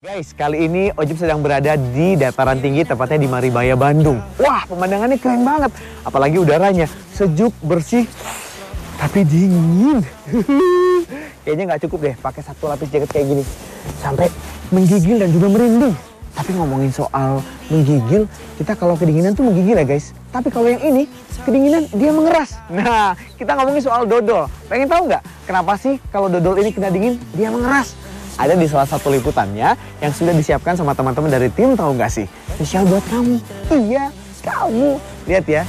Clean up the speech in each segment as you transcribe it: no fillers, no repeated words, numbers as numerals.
Guys, kali ini Ojib sedang berada di dataran tinggi, tepatnya di Maribaya, Bandung. Wah, pemandangannya keren banget. Apalagi udaranya sejuk, bersih, tapi dingin. Kayaknya nggak cukup deh pakai satu lapis jaket kayak gini. Sampai menggigil dan juga merinding. Tapi ngomongin soal menggigil, kita kalau kedinginan tuh menggigil ya guys. Tapi kalau yang ini, kedinginan dia mengeras. Nah, kita ngomongin soal dodol. Pengen tahu nggak kenapa sih kalau dodol ini kena dingin, dia mengeras? Ada di salah satu liputannya yang sudah disiapkan sama teman-teman dari tim Tahu Nggak Sih. Spesial buat kamu. Iya, kamu. Lihat ya.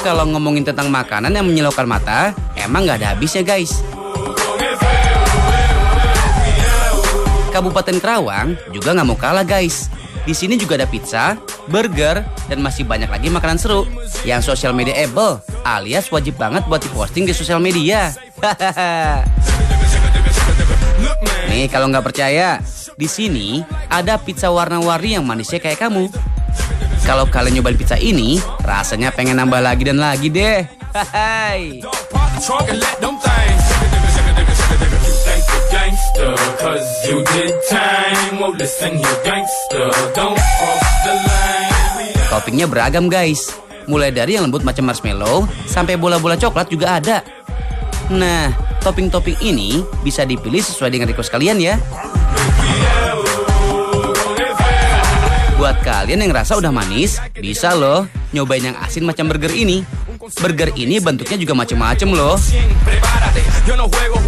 Kalau ngomongin tentang makanan yang menyilaukan mata, emang nggak ada habisnya guys. Kabupaten Karawang juga nggak mau kalah guys. Di sini juga ada pizza, burger, dan masih banyak lagi makanan seru yang social mediaable, alias wajib banget buat diposting di sosial media. Nih kalau nggak percaya, di sini ada pizza warna-warni yang manisnya kayak kamu. Kalau kalian nyobain pizza ini, rasanya pengen nambah lagi dan lagi deh. Hai. Toppingnya beragam guys, mulai dari yang lembut macam marshmallow sampai bola-bola coklat juga ada. Nah, topping-topping ini bisa dipilih sesuai dengan request kalian ya. Buat kalian yang ngerasa udah manis, bisa loh nyobain yang asin macam burger ini. Burger ini bentuknya juga macam-macam loh.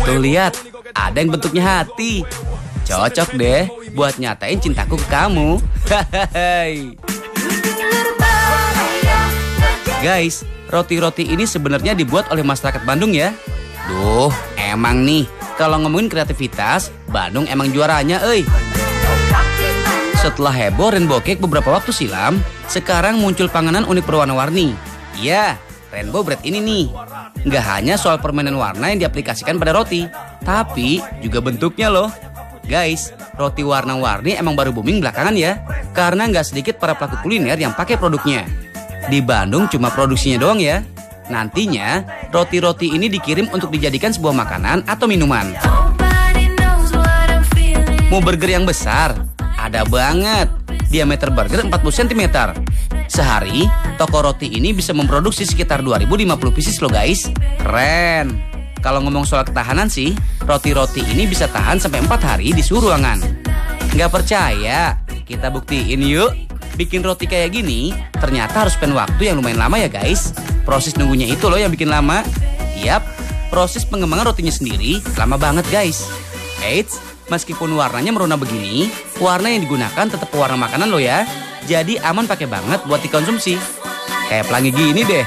Tuh lihat, ada yang bentuknya hati. Cocok deh buat nyatain cintaku ke kamu. Guys, roti-roti ini sebenarnya dibuat oleh masyarakat Bandung ya. Duh, emang nih, kalau ngomongin kreativitas, Bandung emang juaranya, euy. Setelah heboh rainbow cake beberapa waktu silam, sekarang muncul panganan unik berwarna-warni. Ya, rainbow bread ini nih. Nggak hanya soal permainan warna yang diaplikasikan pada roti, tapi juga bentuknya loh. Guys, roti warna-warni emang baru booming belakangan ya, karena nggak sedikit para pelaku kuliner yang pakai produknya. Di Bandung cuma produksinya doang ya. Nantinya, roti-roti ini dikirim untuk dijadikan sebuah makanan atau minuman. Mau burger yang besar? Ada banget. Diameter burger 40 cm. Sehari, toko roti ini bisa memproduksi sekitar 2050 pieces loh guys. Keren. Kalau ngomong soal ketahanan sih, roti-roti ini bisa tahan sampai 4 hari di suhu ruangan. Nggak percaya? Kita buktiin yuk. Bikin roti kayak gini, ternyata harus spend waktu yang lumayan lama ya guys. Proses nunggunya itu loh yang bikin lama. Yap, proses pengembangan rotinya sendiri lama banget guys. Eits, meskipun warnanya merona begini, warna yang digunakan tetap warna makanan loh ya. Jadi aman pakai banget buat dikonsumsi. Kayak pelangi gini deh.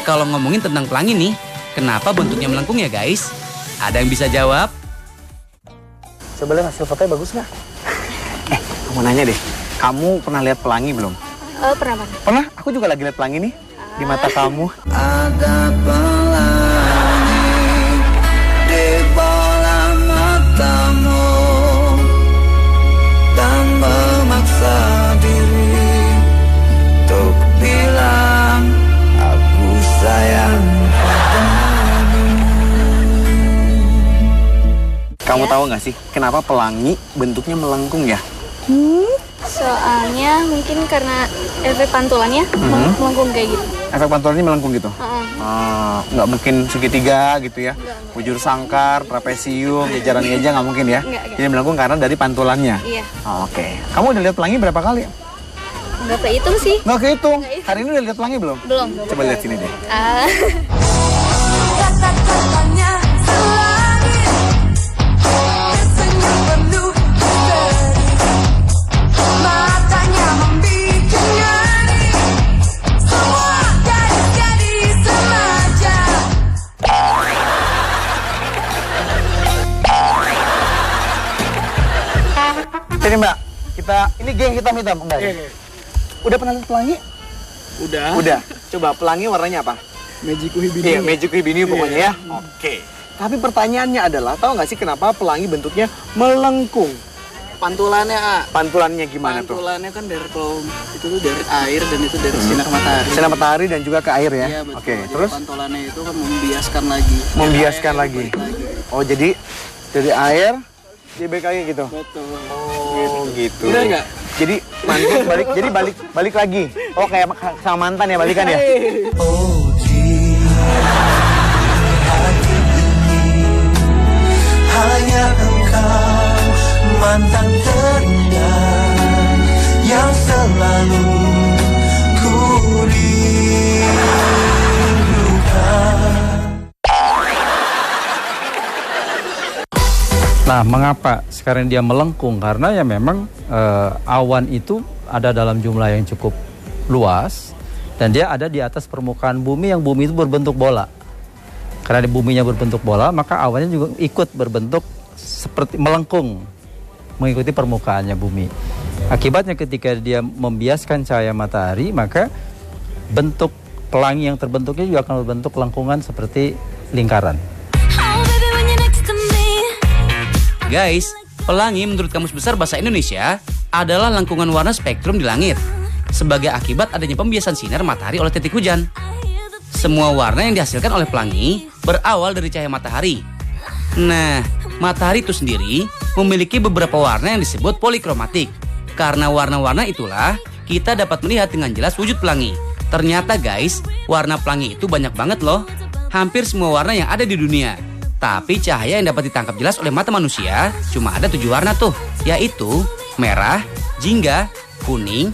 Kalau ngomongin tentang pelangi nih, kenapa bentuknya melengkung ya guys? Ada yang bisa jawab? Coba lihat hasil fotonya bagus nggak? Aku mau nanya deh, kamu pernah lihat pelangi belum? Pernah. Pernah? Aku juga lagi lihat pelangi nih di mata kamu. Ada pelangi di bola matamu dan memaksa diri untuk bilang aku sayang padamu. Kamu tahu nggak sih kenapa pelangi bentuknya melengkung ya? Soalnya mungkin karena efek pantulannya melengkung kayak gitu. Efek pantulannya melengkung gitu? Nggak mungkin segitiga gitu ya? Bujur sangkar, trapesium, jajaran meja nggak mungkin ya? Enggak. Jadi melengkung karena dari pantulannya? Iya. Oke. Kamu udah lihat pelangi berapa kali? Nggak kehitung sih. Nggak kehitung. Hari ini udah lihat pelangi belum? Belum. Coba lihat sini deh. Kata-katanya selangit, tersenyum penuh misteri, matanya membikin ngeri, semua gadis-gadis remaja. Sini mbak, ini geng hitam-hitam enggak? Udah pernah lihat pelangi? Udah. Coba pelangi warnanya apa? Magiku Hibini. Iya, Magic Hibini pokoknya ya. Oke. Tapi pertanyaannya adalah, tahu nggak sih kenapa pelangi bentuknya melengkung? Pantulannya, A. Pantulannya gimana tuh? Pantulannya kan dari kalau itu tuh dari air dan itu dari sinar matahari. Sinar matahari dan juga ke air ya? Iya, betul. Oke, Jadi terus? pantulannya itu kan membiaskan lagi. Membiaskan Air lagi. balik lagi. Oh, jadi dari air dia balik lagi gitu? Betul. Oh, gitu. Bener nggak? Jadi mantul balik, jadi balik lagi. Oh, kayak sama mantan ya balikan ya? Oh di hati ini hanya engkau mantan terindah yang selalu ku rindukan. Nah, mengapa sekarang dia melengkung? Karena ya memang awan itu ada dalam jumlah yang cukup luas dan dia ada di atas permukaan bumi yang bumi itu berbentuk bola. Karena di buminya berbentuk bola, maka awannya juga ikut berbentuk seperti melengkung mengikuti permukaannya bumi. Akibatnya ketika dia membiaskan cahaya matahari, maka bentuk pelangi yang terbentuknya juga akan berbentuk lengkungan seperti lingkaran. Guys, pelangi menurut Kamus Besar Bahasa Indonesia adalah lengkungan warna spektrum di langit sebagai akibat adanya pembiasan sinar matahari oleh titik hujan. Semua warna yang dihasilkan oleh pelangi berawal dari cahaya matahari. Nah, matahari itu sendiri memiliki beberapa warna yang disebut polikromatik. Karena warna-warna itulah kita dapat melihat dengan jelas wujud pelangi. Ternyata guys, warna pelangi itu banyak banget loh. Hampir semua warna yang ada di dunia. Tapi cahaya yang dapat ditangkap jelas oleh mata manusia cuma ada 7 warna tuh, yaitu merah, jingga, kuning,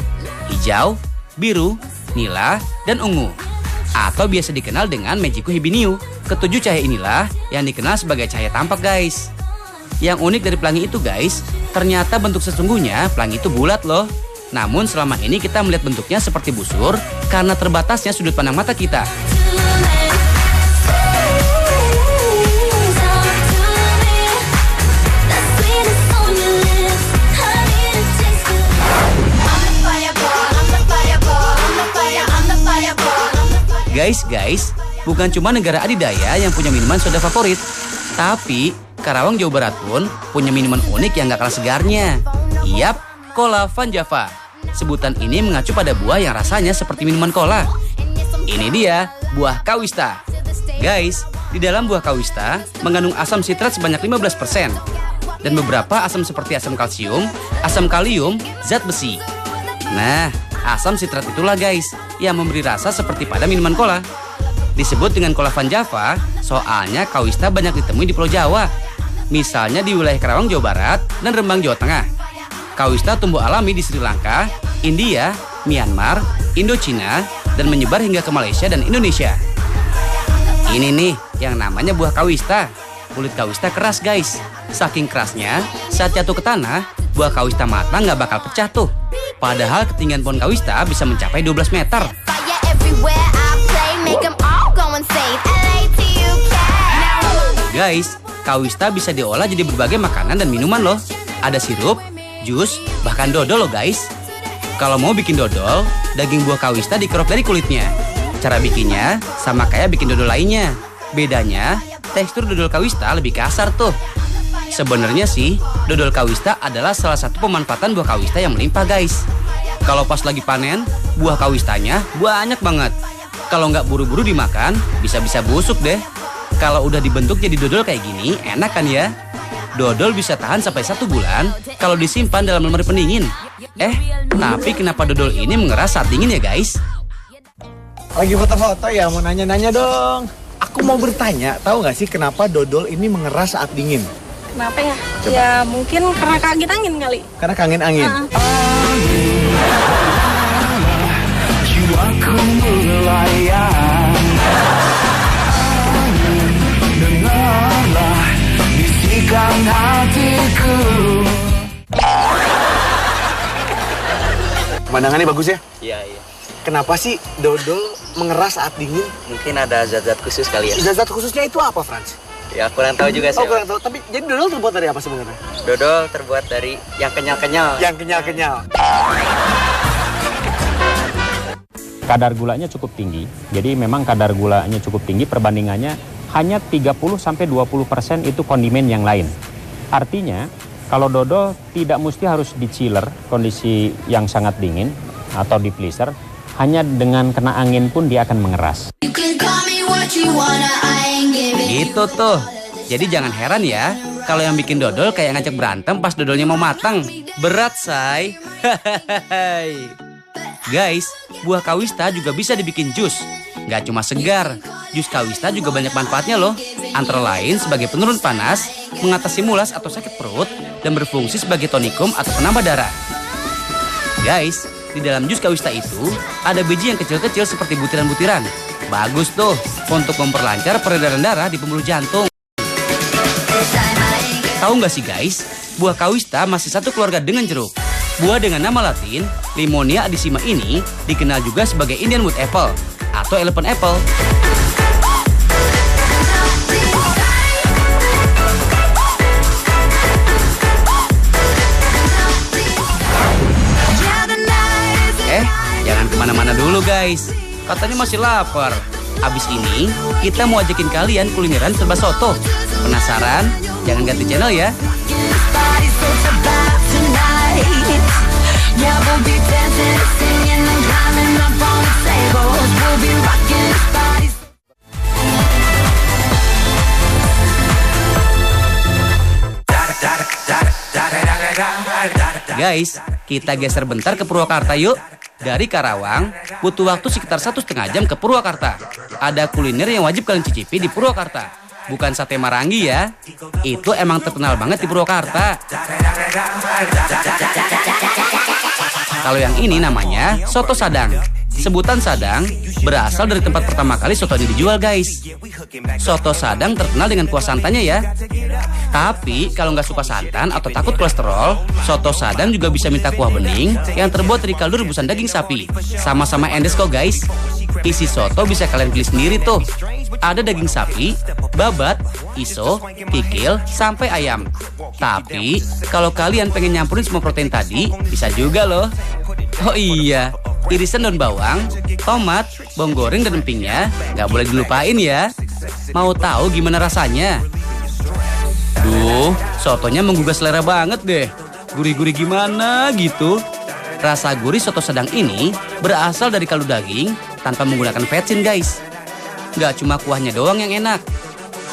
hijau, biru, nila, dan ungu. Atau biasa dikenal dengan Magico Hibiniu. Ketujuh cahaya inilah yang dikenal sebagai cahaya tampak guys. Yang unik dari pelangi itu guys, ternyata bentuk sesungguhnya pelangi itu bulat loh. Namun selama ini kita melihat bentuknya seperti busur karena terbatasnya sudut pandang mata kita. Guys, bukan cuma negara adidaya yang punya minuman soda favorit, tapi Karawang, Jawa Barat pun punya minuman unik yang gak kalah segarnya. Yap, Cola Van Java. Sebutan ini mengacu pada buah yang rasanya seperti minuman cola. Ini dia, buah kawista. Guys, di dalam buah kawista mengandung asam sitrat sebanyak 15% dan beberapa asam seperti asam kalsium, asam kalium, zat besi. Nah, asam sitrat itulah guys yang memberi rasa seperti pada minuman cola. Disebut dengan Cola Van Java soalnya kawista banyak ditemui di Pulau Jawa. Misalnya di wilayah Karawang, Jawa Barat dan Rembang, Jawa Tengah. Kawista tumbuh alami di Sri Lanka, India, Myanmar, Indochina, dan menyebar hingga ke Malaysia dan Indonesia. Ini nih yang namanya buah kawista. Kulit kawista keras guys. Saking kerasnya, saat jatuh ke tanah, buah kawista matang nggak bakal pecah tuh. Padahal ketinggian pohon kawista bisa mencapai 12 meter. Guys, kawista bisa diolah jadi berbagai makanan dan minuman loh. Ada sirup, jus, bahkan dodol loh guys. Kalau mau bikin dodol, daging buah kawista dikerok dari kulitnya. Cara bikinnya sama kayak bikin dodol lainnya. Bedanya, tekstur dodol kawista lebih kasar tuh. Sebenarnya sih, dodol kawista adalah salah satu pemanfaatan buah kawista yang melimpah guys. Kalau pas lagi panen, buah kawistanya banyak banget. Kalau nggak buru-buru dimakan, bisa-bisa busuk deh. Kalau udah dibentuk jadi dodol kayak gini, enak kan ya? Dodol bisa tahan sampai 1 bulan kalau disimpan dalam lemari pendingin. Tapi kenapa dodol ini mengeras saat dingin ya guys? Lagi foto-foto ya, mau nanya-nanya dong. Aku mau bertanya, tahu nggak sih kenapa dodol ini mengeras saat dingin? Kenapa ya? Ya mungkin karena kaget angin kali. Karena kangen angin. Jiwaku melayang, dengarlah bisikan hatiku. Pemandangannya bagus ya? Iya. Kenapa sih dodol mengeras saat dingin? Mungkin ada zat-zat khusus kali ya. Zat khususnya itu apa, Frans? Ya kurang tahu juga sih. Oh, kurang tahu. Tapi jadi dodol terbuat dari apa sebenarnya? Dodol terbuat dari yang kenyal-kenyal. Yang kenyal-kenyal. Kadar gulanya cukup tinggi. Jadi memang kadar gulanya cukup tinggi, perbandingannya hanya 30-20% itu kondimen yang lain. Artinya, Kalau dodol tidak mesti harus di chiller, kondisi yang sangat dingin atau di freezer, hanya dengan kena angin pun dia akan mengeras. Gitu tuh. Jadi jangan heran ya kalau yang bikin dodol kayak ngajak berantem pas dodolnya mau matang. Berat, say. Guys, buah kawista juga bisa dibikin jus. Nggak cuma segar, jus kawista juga banyak manfaatnya loh. Antara lain sebagai penurun panas, mengatasi mulas atau sakit perut, dan berfungsi sebagai tonikum atau penambah darah. Guys, di dalam jus kawista itu ada biji yang kecil-kecil seperti butiran-butiran. Bagus tuh untuk memperlancar peredaran darah di pembuluh jantung. Tahu nggak sih guys, buah kawista masih satu keluarga dengan jeruk. Buah dengan nama latin Limonia adicima ini dikenal juga sebagai Indian wood apple atau elephant apple. Jangan kemana-mana dulu guys, katanya masih lapar. Abis ini kita mau ajakin kalian kulineran serba soto. Penasaran? Jangan ganti channel ya. Guys, kita geser bentar ke Purwakarta yuk. Dari Karawang, butuh waktu sekitar 1,5 jam ke Purwakarta. Ada kuliner yang wajib kalian cicipi di Purwakarta. Bukan sate Marangi ya. Itu emang terkenal banget di Purwakarta. Kalau yang ini namanya soto Sadang. Sebutan Sadang berasal dari tempat pertama kali soto ini dijual guys. Soto Sadang terkenal dengan kuah santannya ya. Tapi kalau nggak suka santan atau takut kolesterol, soto Sadang juga bisa minta kuah bening yang terbuat dari kaldu rebusan daging sapi. Sama-sama endes kok guys. Isi soto bisa kalian pilih sendiri tuh. Ada daging sapi, babat, iso, kikil, sampai ayam. Tapi kalau kalian pengen nyampurin semua protein tadi, bisa juga loh. Oh iya, irisan daun bawang, tomat, bawang goreng dan empingnya nggak boleh dilupain ya. Mau tahu gimana rasanya? Duh, sotonya menggugah selera banget deh. Gurih-gurih gimana gitu. Rasa gurih soto Sadang ini berasal dari kaldu daging tanpa menggunakan vetsin guys. Nggak cuma kuahnya doang yang enak.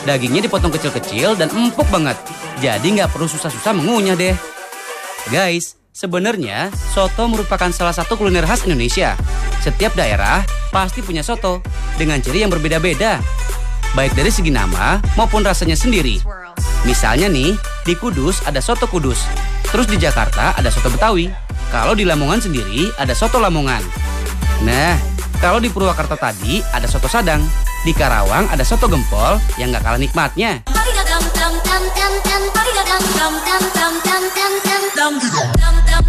Dagingnya dipotong kecil-kecil dan empuk banget. Jadi nggak perlu susah-susah mengunyah deh. Guys, sebenarnya soto merupakan salah satu kuliner khas Indonesia. Setiap daerah pasti punya soto dengan ciri yang berbeda-beda, baik dari segi nama maupun rasanya sendiri. Misalnya nih, di Kudus ada soto Kudus, terus di Jakarta ada soto Betawi. Kalau di Lamongan sendiri ada soto Lamongan. Nah, kalau di Purwakarta tadi ada soto Sadang. Di Karawang ada soto gempol yang gak kalah nikmatnya.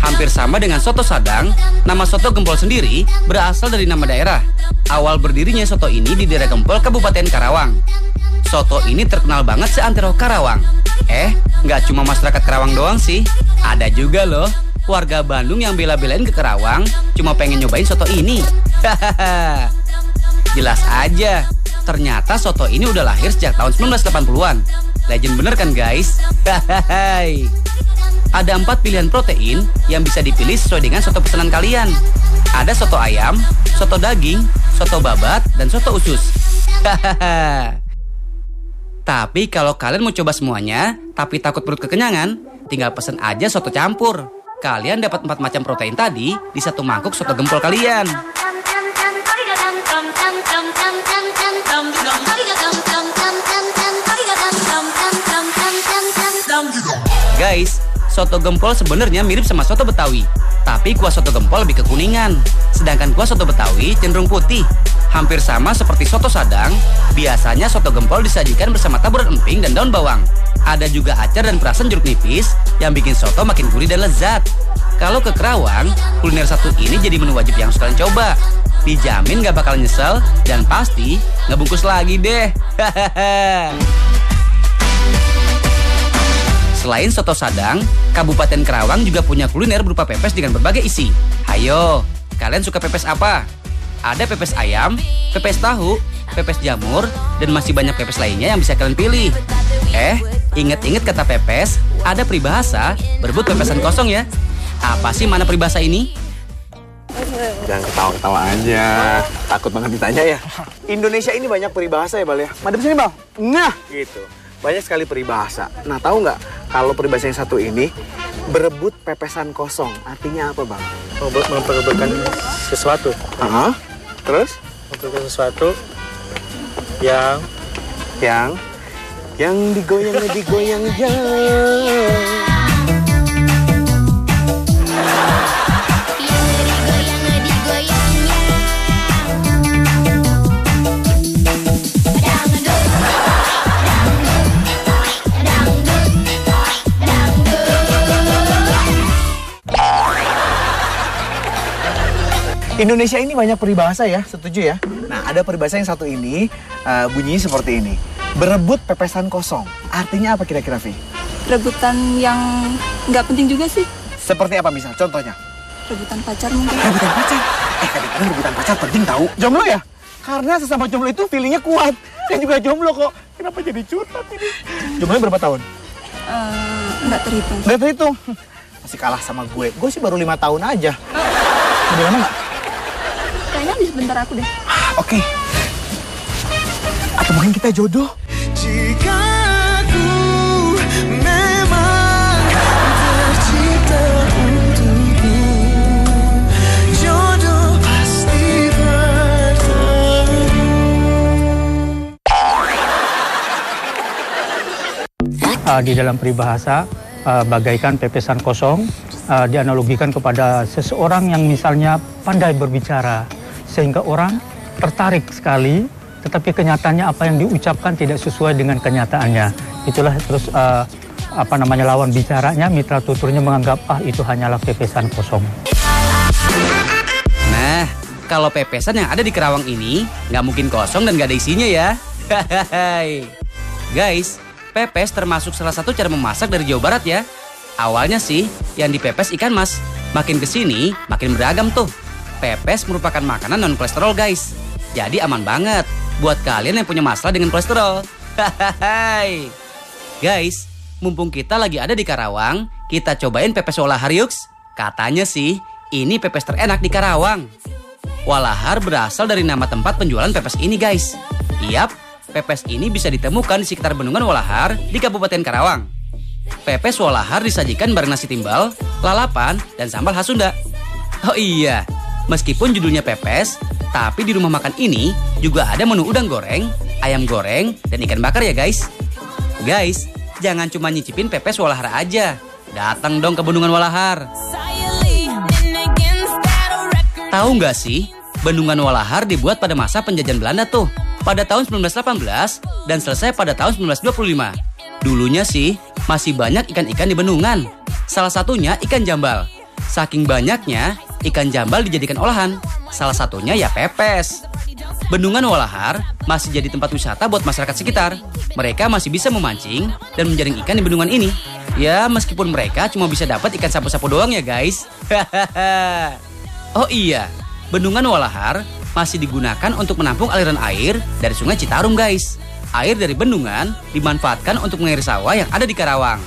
Hampir sama dengan soto Sadang, nama soto gempol sendiri berasal dari nama daerah. Awal berdirinya soto ini di daerah Gempol, Kabupaten Karawang. Soto ini terkenal banget seantero Karawang. Nggak cuma masyarakat Karawang doang sih. Ada juga loh warga Bandung yang bela-belain ke Karawang cuma pengen nyobain soto ini. Jelas aja, ternyata soto ini udah lahir sejak tahun 1980-an. Legend bener kan guys? Ada 4 pilihan protein yang bisa dipilih sesuai dengan soto pesanan kalian. Ada soto ayam, soto daging, soto babat, dan soto usus. Tapi kalau kalian mau coba semuanya, tapi takut perut kekenyangan, tinggal pesen aja soto campur. Kalian dapat 4 macam protein tadi di satu mangkuk soto gempol kalian. Guys, soto gempol sebenarnya mirip sama soto Betawi, tapi kuah soto gempol lebih kekuningan, sedangkan kuah soto Betawi cenderung putih. Hampir sama seperti soto Sadang, biasanya soto gempol disajikan bersama taburan emping dan daun bawang. Ada juga acar dan perasan jeruk nipis yang bikin soto makin gurih dan lezat. Kalau ke Karawang, kuliner satu ini jadi menu wajib yang harus kalian coba. Dijamin gak bakal nyesel dan pasti gak bungkus lagi deh. Selain soto Sadang, Kabupaten Karawang juga punya kuliner berupa pepes dengan berbagai isi. Hayo, kalian suka pepes apa? Ada pepes ayam, pepes tahu, pepes jamur, dan masih banyak pepes lainnya yang bisa kalian pilih. Inget-inget kata pepes, ada peribahasa berebut pepesan kosong ya. Apa sih mana peribahasa ini? Jangan ketawa-ketawa aja. Takut banget ditanya ya. Indonesia ini banyak peribahasa ya, Bal ya. Madep sini, Bal. Nah, gitu. Banyak sekali peribahasa. Nah, tahu nggak kalau peribahasa yang satu ini berebut pepesan kosong. Artinya apa, Bang? Memperebutkan sesuatu. Terus? Memperebutkan sesuatu yang digoyang ya. Indonesia ini banyak peribahasa ya, setuju ya? Nah, ada peribahasa yang satu ini bunyinya seperti ini. Berebut pepesan kosong. Artinya apa kira-kira, Vi? Rebutan yang nggak penting juga sih. Seperti apa misal? Contohnya? Rebutan pacar mungkin. Rebutan pacar? Kadang-kadang rebutan pacar penting tahu. Jomblo ya? Karena sesama jomblo itu feelingnya kuat. Saya juga jomblo kok. Kenapa jadi curhat ini? Jomblonya berapa tahun? Nggak terhitung. Nggak terhitung? Masih kalah sama gue. Gue sih baru 5 tahun aja. Lebih lama nggak? Kayaknya di sebentar aku deh. Oke. Atau mungkin kita jodoh? Jika aku memang tercipta untukmu, jodoh pasti bertemu. Di dalam peribahasa, bagaikan pepesan kosong, dianalogikan kepada seseorang yang misalnya pandai berbicara, sehingga orang tertarik sekali, tetapi kenyataannya apa yang diucapkan tidak sesuai dengan kenyataannya. Itulah terus lawan bicaranya, mitra tuturnya menganggap itu hanyalah pepesan kosong. Nah, kalau pepesan yang ada di Kerawang ini nggak mungkin kosong dan nggak ada isinya ya. Guys, pepes termasuk salah satu cara memasak dari Jawa Barat ya. Awalnya sih yang dipepes ikan mas, makin kesini makin beragam tuh. Pepes merupakan makanan non kolesterol guys. Jadi aman banget buat kalian yang punya masalah dengan kolesterol. Guys, mumpung kita lagi ada di Karawang, kita cobain pepes walahar yuk. Katanya sih ini pepes terenak di Karawang. Walahar berasal dari nama tempat penjualan pepes ini guys. Yap, pepes ini bisa ditemukan di sekitar Bendungan Walahar di Kabupaten Karawang. Pepes walahar disajikan bareng nasi timbal, lalapan, dan sambal khas Sunda. Oh iya, meskipun judulnya pepes, tapi di rumah makan ini juga ada menu udang goreng, ayam goreng, dan ikan bakar ya guys. Guys, jangan cuma nyicipin pepes walahar aja. Datang dong ke Bendungan Walahar. Tahu nggak sih, Bendungan Walahar dibuat pada masa penjajahan Belanda tuh, pada tahun 1918 dan selesai pada tahun 1925. Dulunya sih, masih banyak ikan-ikan di bendungan. Salah satunya ikan jambal. Saking banyaknya, ikan jambal dijadikan olahan. Salah satunya ya pepes. Bendungan Walahar masih jadi tempat wisata buat masyarakat sekitar. Mereka masih bisa memancing dan menjaring ikan di bendungan ini. Ya, meskipun mereka cuma bisa dapat ikan sapu-sapu doang ya guys. Oh iya, Bendungan Walahar masih digunakan untuk menampung aliran air dari Sungai Citarum guys. Air dari bendungan dimanfaatkan untuk mengairi sawah yang ada di Karawang.